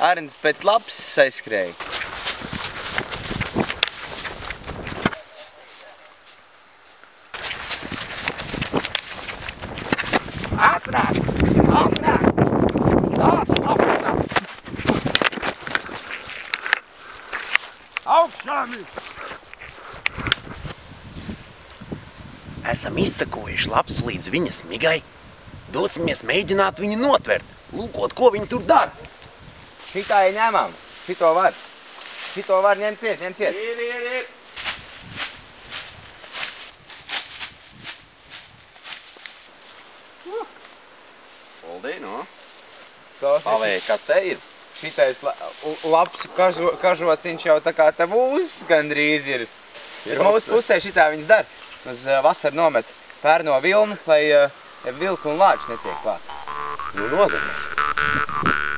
Arnis pēc lapas aizskrēja. Ātrāk! Ātrāk! Augšāmi! Esam izsakojuši lapsu līdz viņas migai. Dosimies mēģināt viņu notvert, lūkot, ko viņi tur dara. Šitā ir ņemam. Šito var. Šito var ņemt ciet, ņemt ciet. Ir. Oldī, no? Pavēj, kas te ir? Šitais lapsu kažociņš jau tā kā tev gandrīz ir. Ir mūsu pusē šitā viņas dar. Uz vasaru nomet pērno vilnu, lai vilku un lāči netiek klāt. Nu, nodarbojas.